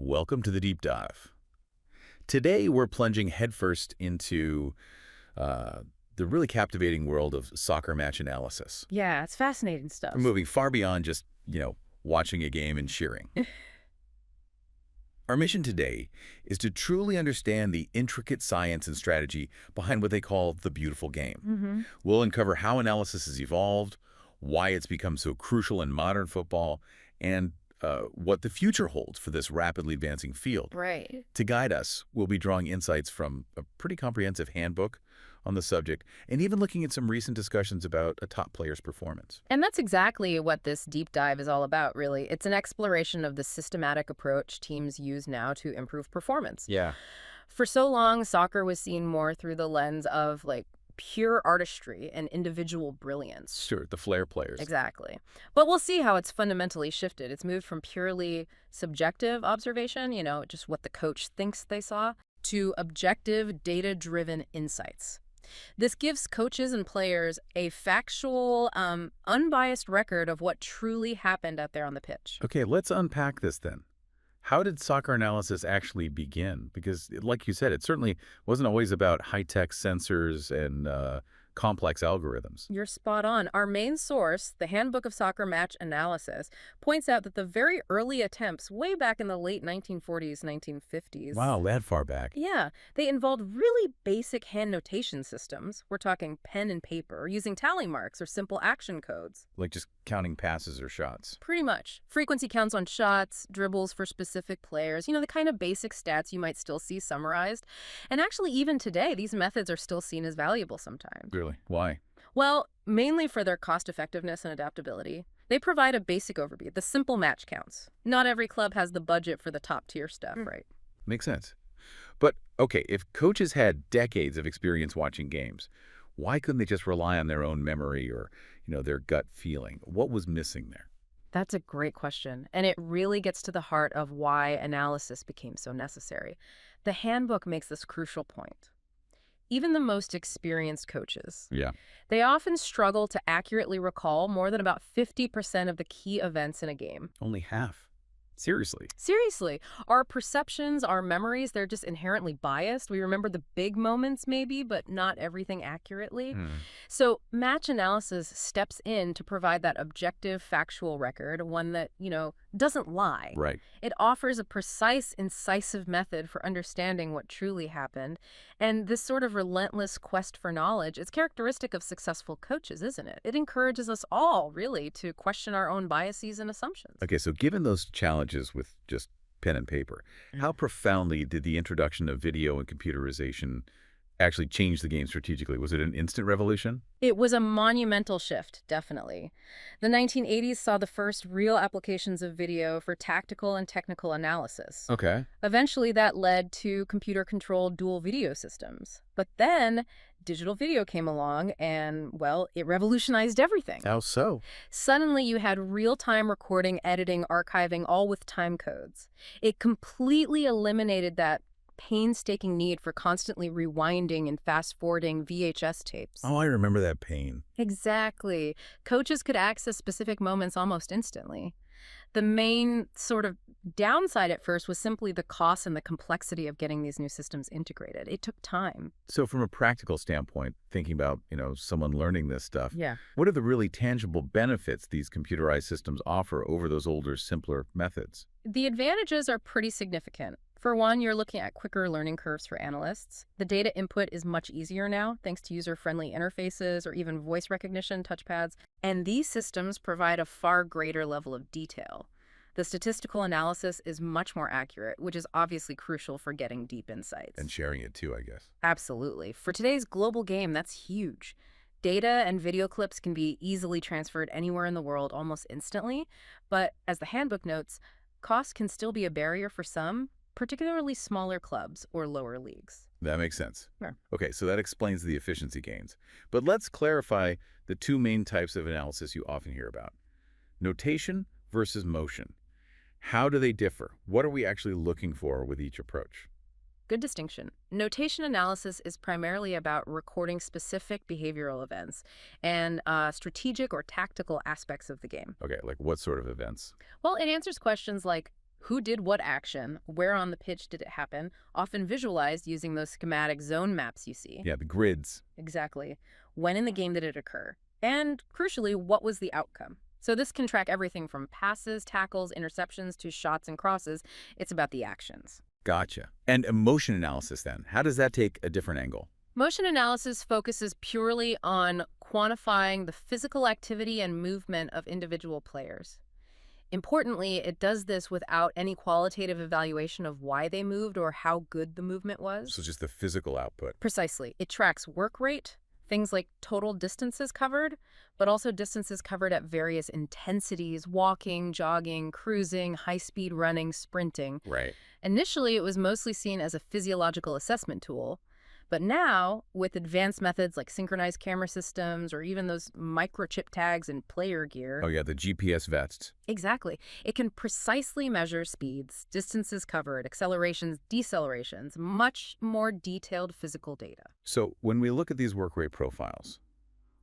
Welcome to the Deep Dive. Today, we're plunging headfirst into uh, the really captivating world of soccer match analysis. Yeah, it's fascinating We're stuff. moving far beyond just, watching a game and cheering. Our mission today is to truly understand the intricate science and strategy behind what they call the beautiful game. hmm We'll uncover how analysis has evolved, why it's become so crucial in modern football, and what the future holds for this rapidly advancing field. Right. To guide us, we'll be drawing insights from a pretty comprehensive handbook on the subject and even looking at some recent discussions about a top player's performance. And that's exactly what this deep dive is all about, really. It's an exploration of the systematic approach teams use now to improve performance. Yeah. For so long, soccer was seen more through the lens of pure artistry and individual brilliance. Sure, the flair players. Exactly. But we'll see how it's fundamentally shifted. It's moved from purely subjective observation, just what the coach thinks they saw, to objective, data-driven insights. This gives coaches and players a factual, unbiased record of what truly happened out there on the pitch. Okay, let's unpack this then. How did soccer analysis actually begin? Because, like you said, it certainly wasn't always about high-tech sensors and complex algorithms. You're spot on. Our main source, the Handbook of Soccer Match Analysis, points out that the very early attempts, way back in the late 1940s, 1950s, Wow, that far back. yeah, they involved really basic hand notation systems. We're talking pen and paper, using tally marks or simple action codes. Like just counting passes or shots. Pretty much. Frequency counts on shots, dribbles for specific players, the kind of basic stats you might still see summarized. And actually, even today, these methods are still seen as valuable sometimes. Really? Why? Well, mainly for their cost effectiveness and adaptability. They provide a basic overview, the simple match counts. Not every club has the budget for the top tier stuff, right? Makes sense. But, okay, if coaches had decades of experience watching games, why couldn't they just rely on their own memory or, their gut feeling? What was missing there? That's a great question, and it really gets to the heart of why analysis became so necessary. The handbook makes this crucial point. Even the most experienced coaches, Yeah. they often struggle to accurately recall more than about 50% of the key events in a game. Only half. Seriously. Seriously, our perceptions, our memories, they're just inherently biased. We remember the big moments maybe, but not everything accurately. So match analysis steps in to provide that objective, factual record, one that, doesn't lie. Right. It offers a precise, incisive method for understanding what truly happened. And this sort of relentless quest for knowledge is characteristic of successful coaches, isn't it? It encourages us all, really, to question our own biases and assumptions. Okay, so given those challenges with just pen and paper, how profoundly did the introduction of video and computerization actually change the game strategically? Was it an instant revolution? It was a monumental shift, definitely. The 1980s saw the first real applications of video for tactical and technical analysis. Okay. Eventually, that led to computer-controlled dual video systems. But then, digital video came along and, well, it revolutionized everything. How so? Suddenly, you had real-time recording, editing, archiving, all with time codes. It completely eliminated that painstaking need for constantly rewinding and fast-forwarding VHS tapes. Oh, I remember that pain. Exactly. Coaches could access specific moments almost instantly. The main sort of downside at first was simply the cost and the complexity of getting these new systems integrated. It took time. So from a practical standpoint, thinking about, someone learning this stuff, Yeah. what are the really tangible benefits these computerized systems offer over those older, simpler methods? The advantages are pretty significant. For one, you're looking at quicker learning curves for analysts. The data input is much easier now, thanks to user-friendly interfaces or even voice recognition touchpads. And these systems provide a far greater level of detail. The statistical analysis is much more accurate, which is obviously crucial for getting deep insights. And sharing it too, I guess. Absolutely. For today's global game, that's huge. Data and video clips can be easily transferred anywhere in the world almost instantly. But as the handbook notes, cost can still be a barrier for some, particularly smaller clubs or lower leagues. That makes sense. Sure. Okay, so that explains the efficiency gains. But let's clarify the two main types of analysis you often hear about. Notation versus motion. How do they differ? What are we actually looking for with each approach? Good distinction. Notation analysis is primarily about recording specific behavioral events and strategic or tactical aspects of the game. Okay, like what sort of events? Well, it answers questions like, Who did what action? Where on the pitch did it happen? Often visualized using those schematic zone maps you see. Yeah, the grids. Exactly. When in the game did it occur? And crucially, what was the outcome? So this can track everything from passes, tackles, interceptions to shots and crosses. It's about the actions. Gotcha. And emotion analysis then, how does that take a different angle? Motion analysis focuses purely on quantifying the physical activity and movement of individual players. Importantly, it does this without any qualitative evaluation of why they moved or how good the movement was. So just the physical output. Precisely. It tracks work rate, things like total distances covered, but also distances covered at various intensities: walking, jogging, cruising, high-speed running, sprinting. Right. Initially, it was mostly seen as a physiological assessment tool, but now, with advanced methods like synchronized camera systems or even those microchip tags and player gear. Oh yeah, the GPS vests. Exactly. It can precisely measure speeds, distances covered, accelerations, decelerations, much more detailed physical data. So when we look at these work rate profiles,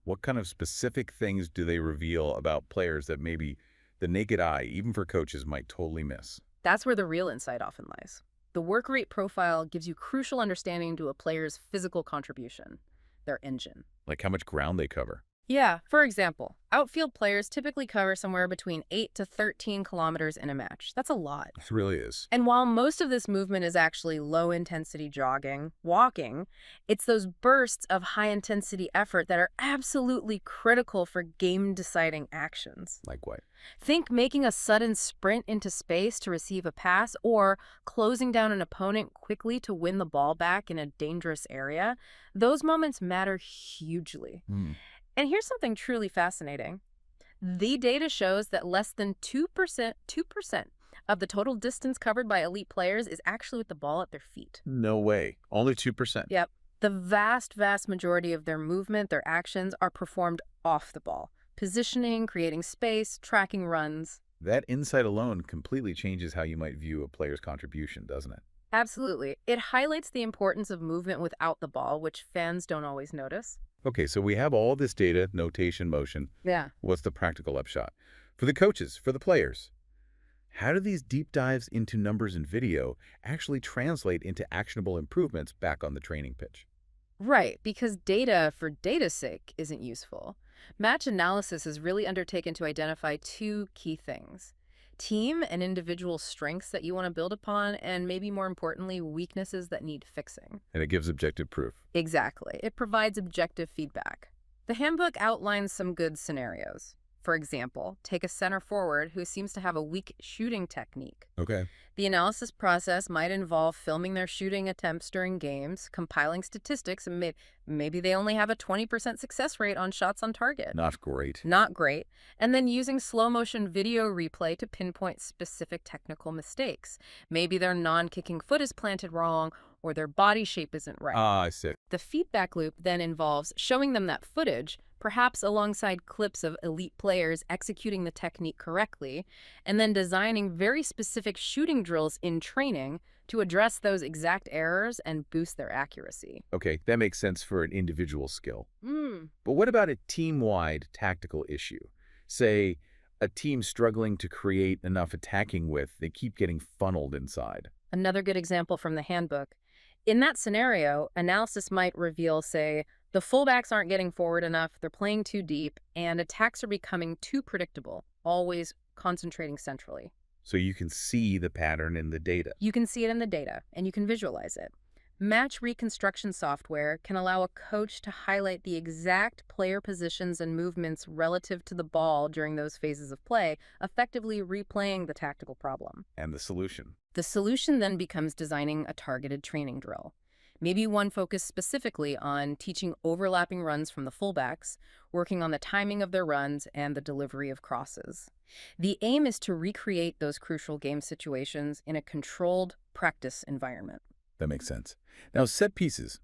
what kind of specific things do they reveal about players that maybe the naked eye, even for coaches, might totally miss? That's where the real insight often lies. The work rate profile gives you crucial understanding to a player's physical contribution, their engine. Like how much ground they cover. Yeah, for example, outfield players typically cover somewhere between 8 to 13 kilometers in a match. That's a lot. It really is. And while most of this movement is actually low-intensity jogging, walking, it's those bursts of high-intensity effort that are absolutely critical for game-deciding actions. Like what? Think making a sudden sprint into space to receive a pass or closing down an opponent quickly to win the ball back in a dangerous area. Those moments matter hugely. And here's something truly fascinating. The data shows that less than 2% of the total distance covered by elite players is actually with the ball at their feet. No way. Only 2%. Yep. The vast majority of their movement, their actions, are performed off the ball. Positioning, creating space, tracking runs. That insight alone completely changes how you might view a player's contribution, doesn't it? Absolutely. It highlights the importance of movement without the ball, which fans don't always notice. Okay, so we have all this data, notation, motion. Yeah. What's the practical upshot? For the coaches, for the players, how do these deep dives into numbers and video actually translate into actionable improvements back on the training pitch? Right, because data for data's sake isn't useful. Match analysis is really undertaken to identify two key things: team and individual strengths that you want to build upon, and maybe more importantly, weaknesses that need fixing. And it gives objective proof. Exactly. It provides objective feedback. The handbook outlines some good scenarios. For example, take a center forward who seems to have a weak shooting technique. Okay. The analysis process might involve filming their shooting attempts during games, compiling statistics, and maybe they only have a 20% success rate on shots on target. Not great. Not great. And then using slow-motion video replay to pinpoint specific technical mistakes. Maybe their non-kicking foot is planted wrong or their body shape isn't right. Ah, I see. The feedback loop then involves showing them that footage, perhaps alongside clips of elite players executing the technique correctly, and then designing very specific shooting drills in training to address those exact errors and boost their accuracy. Okay, that makes sense for an individual skill. Mm. But what about a team-wide tactical issue? Say, a team struggling to create enough attacking width, they keep getting funneled inside. Another good example from the handbook. In that scenario, analysis might reveal, say, the fullbacks aren't getting forward enough, they're playing too deep, and attacks are becoming too predictable, always concentrating centrally. So you can see the pattern in the data. You can see it in the data, and you can visualize it. Match reconstruction software can allow a coach to highlight the exact player positions and movements relative to the ball during those phases of play, effectively replaying the tactical problem. And the solution. The solution then becomes designing a targeted training drill. Maybe one focused specifically on teaching overlapping runs from the fullbacks, working on the timing of their runs and the delivery of crosses. The aim is to recreate those crucial game situations in a controlled practice environment. That makes sense. Now, set pieces.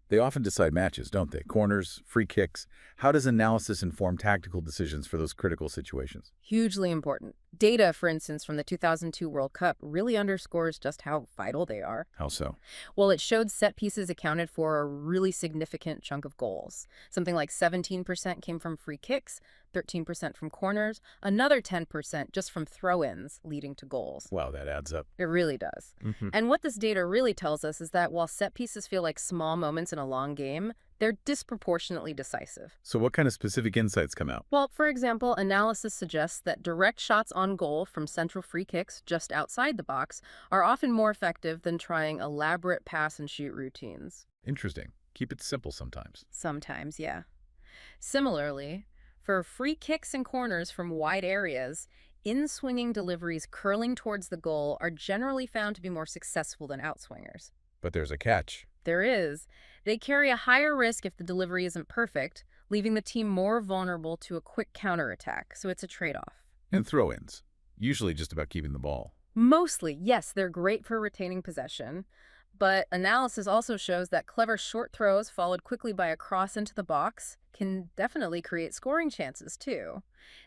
They often decide matches, don't they? Corners, free kicks. How does analysis inform tactical decisions for those critical situations? Hugely important. Data, for instance, from the 2002 World Cup really underscores just how vital they are. How so? Well, it showed set pieces accounted for a really significant chunk of goals. Something like 17% came from free kicks, 13% from corners, another 10% just from throw-ins leading to goals. Wow, that adds up. It really does. Hmm. And what this data really tells us is that while set pieces feel like small moments in a long game, they're disproportionately decisive. So what kind of specific insights come out? Well, for example, analysis suggests that direct shots on goal from central free kicks just outside the box are often more effective than trying elaborate pass and shoot routines. Interesting. Keep it simple sometimes. Sometimes, yeah. Similarly, for free kicks and corners from wide areas, in-swinging deliveries curling towards the goal are generally found to be more successful than outswingers. But there's a catch. There is. They carry a higher risk if the delivery isn't perfect, leaving the team more vulnerable to a quick counterattack, so it's a trade-off. And throw-ins. Usually just about keeping the ball. Mostly, yes, they're great for retaining possession, but analysis also shows that clever short throws followed quickly by a cross into the box can definitely create scoring chances, too.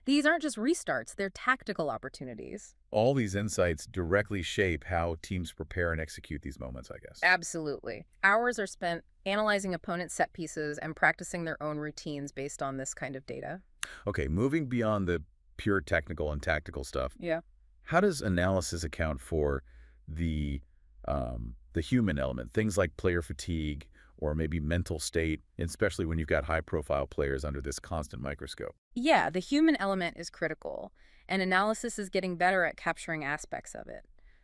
These aren't just restarts, they're tactical opportunities. All these insights directly shape how teams prepare and execute these moments, I guess. Absolutely. Hours are spent analyzing opponent set pieces and practicing their own routines based on this kind of data. Okay, moving beyond the pure technical and tactical stuff, Yeah. how does analysis account for the human element, things like player fatigue or maybe mental state, especially when you've got high-profile players under this constant microscope? Yeah, the human element is critical, and analysis is getting better at capturing aspects of it.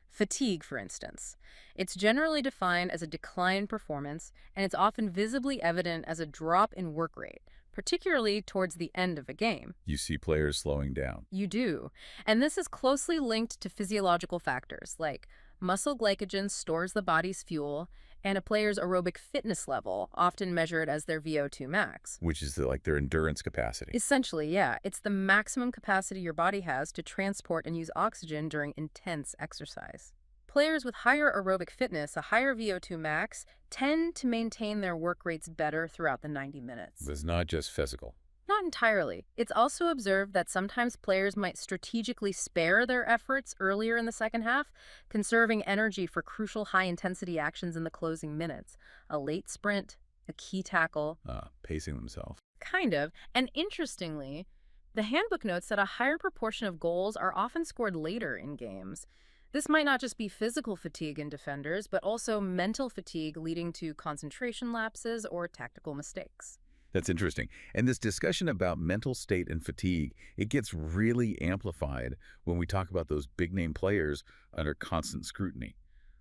Fatigue, for instance. It's generally defined as a decline in performance, and it's often visibly evident as a drop in work rate, particularly towards the end of a game. You see players slowing down. You do. And this is closely linked to physiological factors like muscle glycogen stores the body's fuel, and a player's aerobic fitness level, often measured as their VO2 max. Which is like their endurance capacity. Essentially, yeah, it's the maximum capacity your body has to transport and use oxygen during intense exercise. Players with higher aerobic fitness, a higher VO2 max, tend to maintain their work rates better throughout the 90 minutes. It's not just physical. Not entirely. It's also observed that sometimes players might strategically spare their efforts earlier in the second half, conserving energy for crucial high-intensity actions in the closing minutes. A late sprint, a key tackle. Pacing themselves. Kind of. And interestingly, the handbook notes that a higher proportion of goals are often scored later in games. This might not just be physical fatigue in defenders, but also mental fatigue leading to concentration lapses or tactical mistakes. That's interesting. And this discussion about mental state and fatigue, it gets really amplified when we talk about those big-name players under constant scrutiny.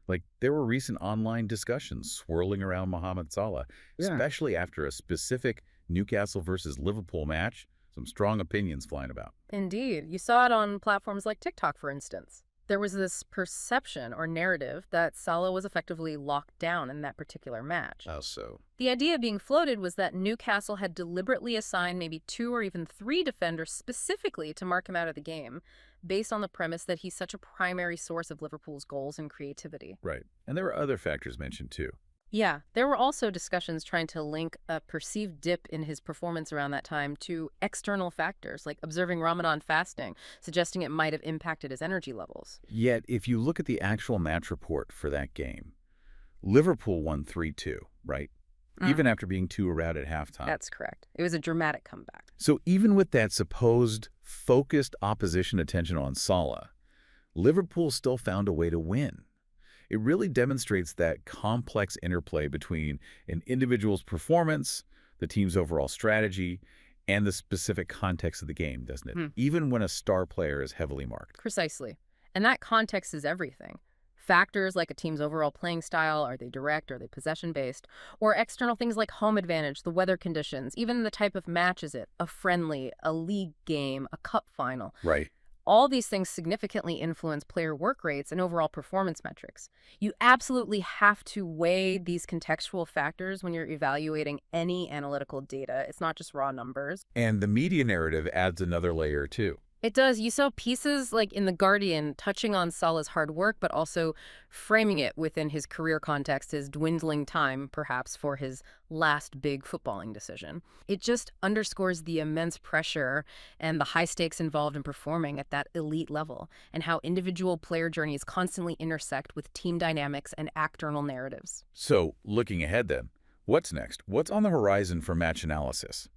Like, there were recent online discussions swirling around Mohamed Salah, especially after a specific Newcastle versus Liverpool match. Some strong opinions flying about. Indeed. You saw it on platforms like TikTok, for instance. There was this perception or narrative that Salah was effectively locked down in that particular match. How so? The idea being floated was that Newcastle had deliberately assigned maybe 2 or even 3 defenders specifically to mark him out of the game, based on the premise that he's such a primary source of Liverpool's goals and creativity. Right. And there were other factors mentioned too. Yeah, there were also discussions trying to link a perceived dip in his performance around that time to external factors, like observing Ramadan fasting, suggesting it might have impacted his energy levels. Yet, if you look at the actual match report for that game, Liverpool won 3-2, right? Even after being 2-0 at halftime. That's correct. It was a dramatic comeback. So even with that supposed focused opposition attention on Salah, Liverpool still found a way to win. It really demonstrates that complex interplay between an individual's performance, the team's overall strategy, and the specific context of the game, doesn't it? Even when a star player is heavily marked. Precisely. And that context is everything. Factors like a team's overall playing style, are they direct, are they possession-based, or external things like home advantage, the weather conditions, even the type of match is it, a friendly, a league game, a cup final. Right. All these things significantly influence player work rates and overall performance metrics. You absolutely have to weigh these contextual factors when you're evaluating any analytical data. It's not just raw numbers. And the media narrative adds another layer too. It does. You saw pieces like in The Guardian touching on Salah's hard work, but also framing it within his career context, his dwindling time, perhaps, for his last big footballing decision. It just underscores the immense pressure and the high stakes involved in performing at that elite level, and how individual player journeys constantly intersect with team dynamics and external narratives. So, looking ahead then, what's next? What's on the horizon for match analysis?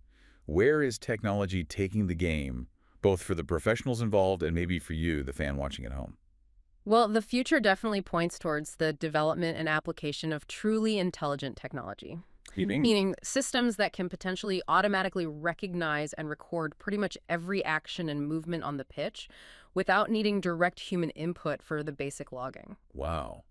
Where is technology taking the game, both for the professionals involved and maybe for you, the fan watching at home? Well, the future definitely points towards the development and application of truly intelligent technology. Meaning? Meaning systems that can potentially automatically recognize and record pretty much every action and movement on the pitch without needing direct human input for the basic logging. Wow.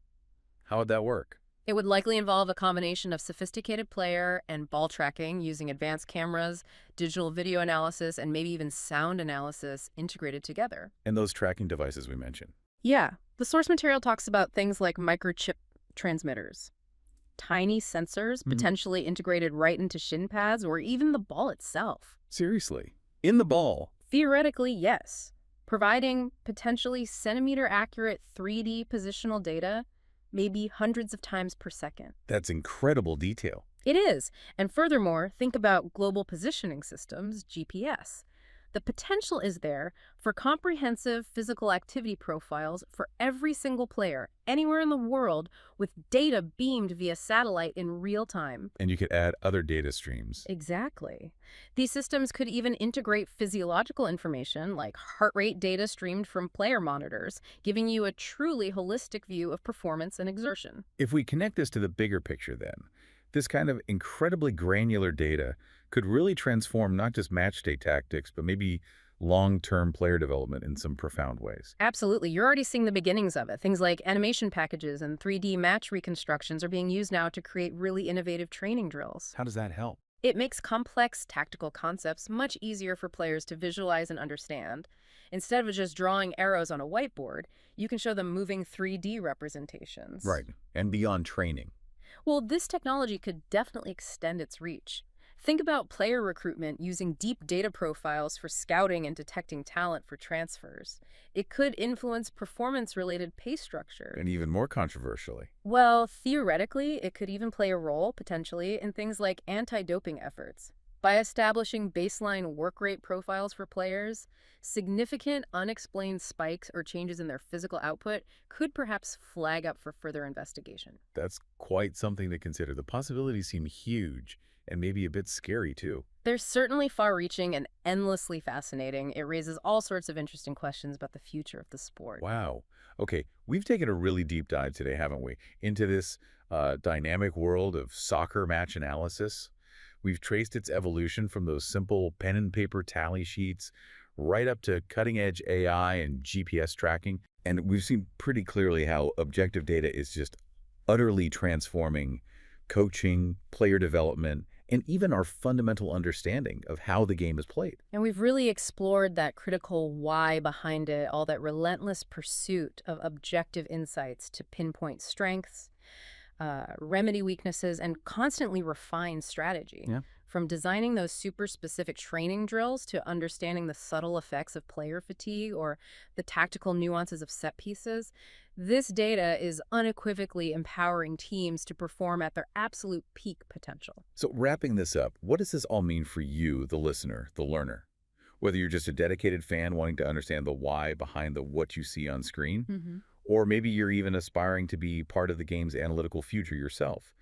How would that work? It would likely involve a combination of sophisticated player and ball tracking using advanced cameras, digital video analysis, and maybe even sound analysis integrated together. And those tracking devices we mentioned. Yeah, the source material talks about things like microchip transmitters, tiny sensors potentially integrated right into shin pads or even the ball itself. Seriously. In the ball. Theoretically, yes. Providing potentially centimeter accurate 3D positional data, maybe hundreds of times per second. That's incredible detail. It is. And furthermore, think about global positioning systems, GPS. The potential is there for comprehensive physical activity profiles for every single player anywhere in the world with data beamed via satellite in real time. And you could add other data streams. Exactly. These systems could even integrate physiological information like heart rate data streamed from player monitors, giving you a truly holistic view of performance and exertion. If we connect this to the bigger picture then, this kind of incredibly granular data could really transform not just match day tactics, but maybe long-term player development in some profound ways. Absolutely. You're already seeing the beginnings of it. Things like animation packages and 3D match reconstructions are being used now to create really innovative training drills. How does that help? It makes complex tactical concepts much easier for players to visualize and understand. Instead of just drawing arrows on a whiteboard, you can show them moving 3D representations. Right. And beyond training. Well, this technology could definitely extend its reach. Think about player recruitment using deep data profiles for scouting and detecting talent for transfers. It could influence performance-related pay structure. And even more controversially. Well, theoretically, it could even play a role, potentially, in things like anti-doping efforts. By establishing baseline work rate profiles for players, significant unexplained spikes or changes in their physical output could perhaps flag up for further investigation. That's quite something to consider. The possibilities seem huge and maybe a bit scary too. They're certainly far-reaching and endlessly fascinating. It raises all sorts of interesting questions about the future of the sport. Wow. Okay, we've taken a really deep dive today, haven't we, into this dynamic world of soccer match analysis. We've traced its evolution from those simple pen and paper tally sheets right up to cutting-edge AI and GPS tracking. And we've seen pretty clearly how objective data is just utterly transforming coaching, player development, and even our fundamental understanding of how the game is played. And we've really explored that critical why behind it, all that relentless pursuit of objective insights to pinpoint strengths, remedy weaknesses, and constantly refine strategy. Yeah. From designing those super specific training drills to understanding the subtle effects of player fatigue or the tactical nuances of set pieces, this data is unequivocally empowering teams to perform at their absolute peak potential. So wrapping this up, what does this all mean for you, the listener, the learner? Whether you're just a dedicated fan wanting to understand the why behind the what you see on screen, or maybe you're even aspiring to be part of the game's analytical future yourself.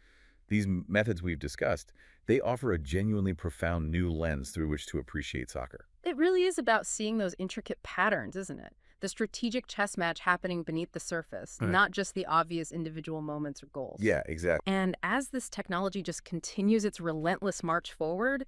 These methods we've discussed, they offer a genuinely profound new lens through which to appreciate soccer. It really is about seeing those intricate patterns, isn't it? The strategic chess match happening beneath the surface, Right. not just the obvious individual moments or goals. Yeah, exactly. And as this technology just continues its relentless march forward,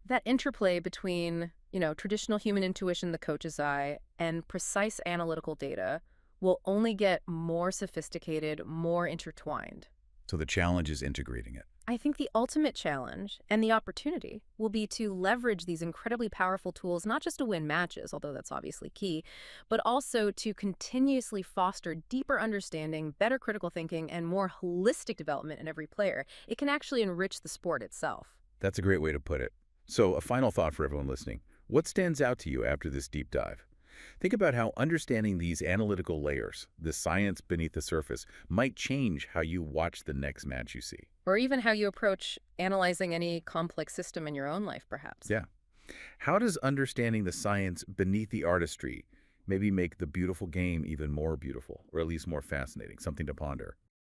that interplay between, traditional human intuition, the coach's eye, and precise analytical data will only get more sophisticated, more intertwined. So the challenge is integrating it. I think the ultimate challenge and the opportunity will be to leverage these incredibly powerful tools, not just to win matches, although that's obviously key, but also to continuously foster deeper understanding, better critical thinking, and more holistic development in every player. It can actually enrich the sport itself. That's a great way to put it. So a final thought for everyone listening. What stands out to you after this deep dive? Think about how understanding these analytical layers, the science beneath the surface, might change how you watch the next match you see. Or even how you approach analyzing any complex system in your own life, perhaps. Yeah. How does understanding the science beneath the artistry maybe make the beautiful game even more beautiful, or at least more fascinating? Something to ponder.